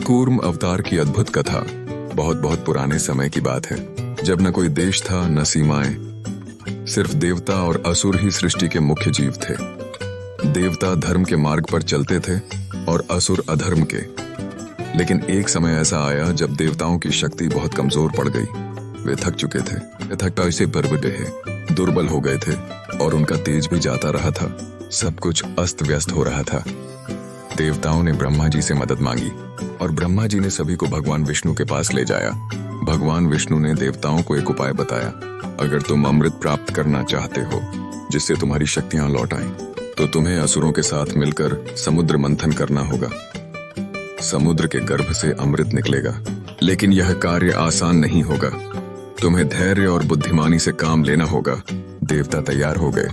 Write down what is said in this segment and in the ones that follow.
कूर्म अवतार की अद्भुत कथा बहुत बहुत पुराने समय की बात है, जब न कोई देश था न सीमाएं। सिर्फ देवता और असुर ही सृष्टि के मुख्य जीव थे। देवता धर्म के मार्ग पर चलते थे और असुर अधर्म के। लेकिन एक समय ऐसा आया जब देवताओं की शक्ति बहुत कमजोर पड़ गई। वे थक चुके थे, थकता से बरबटे दुर्बल हो गए थे और उनका तेज भी जाता रहा था। सब कुछ अस्त व्यस्त हो रहा था। देवताओं ने ब्रह्मा जी से मदद मांगी और ब्रह्मा जी ने सभी को भगवान विष्णु के पास ले जाया। भगवान विष्णु ने देवताओं को एक उपाय बताया। अगर तुम अमृत प्राप्त करना चाहते हो जिससे तुम्हारी शक्तियां लौट आएं, तो तुम्हें असुरों के साथ मिलकर समुद्र मंथन करना होगा। समुद्र के गर्भ से अमृत निकलेगा, लेकिन यह कार्य आसान नहीं होगा। तुम्हें धैर्य और बुद्धिमानी से काम लेना होगा। देवता तैयार हो गए।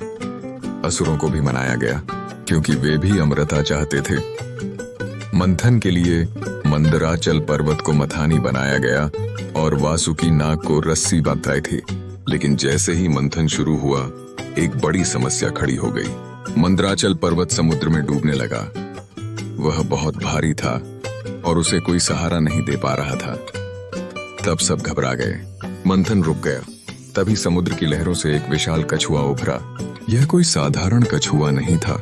असुरों को भी मनाया गया क्योंकि वे भी अमृता चाहते थे। मंथन के लिए मंदराचल पर्वत को मथानी बनाया गया और वासुकी नाग को रस्सी बांधाई थी। लेकिन जैसे ही मंथन शुरू हुआ, एक बड़ी समस्या खड़ी हो गई। मंदराचल पर्वत समुद्र में डूबने लगा। वह बहुत भारी था और उसे कोई सहारा नहीं दे पा रहा था। तब सब घबरा गए। मंथन रुक गया। तभी समुद्र की लहरों से एक विशाल कछुआ उभरा। यह कोई साधारण कछुआ नहीं था,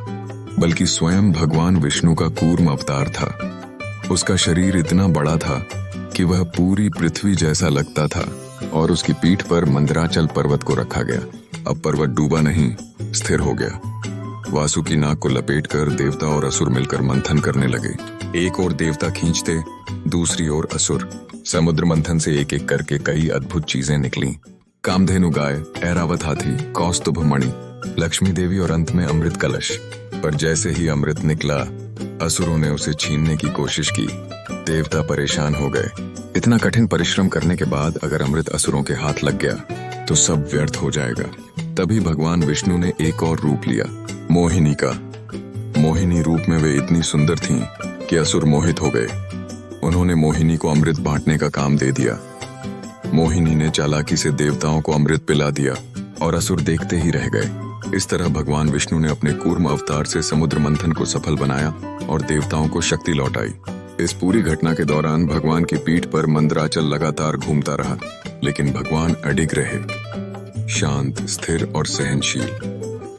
बल्कि स्वयं भगवान विष्णु का कूर्म अवतार था। उसका शरीर इतना बड़ा था कि वह पूरी पृथ्वी जैसा लगता था और उसकी पीठ पर मंदराचल पर्वत को रखा गया। अब पर्वत डूबा नहीं, स्थिर हो गया। वासुकी नाग को लपेटकर देवता और असुर मिलकर मंथन करने लगे। एक ओर देवता खींचते, दूसरी ओर असुर। समुद्र मंथन से एक एक करके कई अद्भुत चीजें निकली। कामधेनु गाय, ऐरावत हाथी, कौस्तुभ मणि, लक्ष्मी देवी और अंत में अमृत कलश। पर जैसे ही अमृत निकला, असुरों ने उसे छीनने की कोशिश की। देवता परेशान हो गए। इतना कठिन परिश्रम करने के बाद अगर अमृत असुरों के हाथ लग गया तो सब व्यर्थ हो जाएगा। तभी भगवान विष्णु ने एक और रूप लिया, मोहिनी का। मोहिनी रूप में वे इतनी सुंदर थीं कि असुर मोहित हो गए। उन्होंने मोहिनी को अमृत बांटने का काम दे दिया। मोहिनी ने चालाकी से देवताओं को अमृत पिला दिया और असुर देखते ही रह गए। इस तरह भगवान विष्णु ने अपने कूर्म अवतार से समुद्र मंथन को सफल बनाया और देवताओं को शक्ति लौटाई। इस पूरी घटना के दौरान भगवान की पीठ पर मंदराचल लगातार घूमता रहा, लेकिन भगवान अडिग रहे, शांत, स्थिर और सहनशील।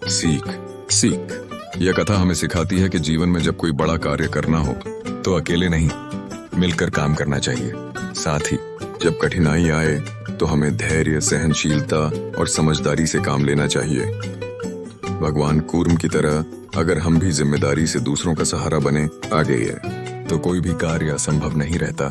सीख यह कथा हमें सिखाती है कि जीवन में जब कोई बड़ा कार्य करना हो तो अकेले नहीं, मिलकर काम करना चाहिए। साथ ही जब कठिनाई आए तो हमें धैर्य, सहनशीलता और समझदारी से काम लेना चाहिए। भगवान कूर्म की तरह अगर हम भी जिम्मेदारी से दूसरों का सहारा बने, आगे है तो कोई भी कार्य असंभव नहीं रहता।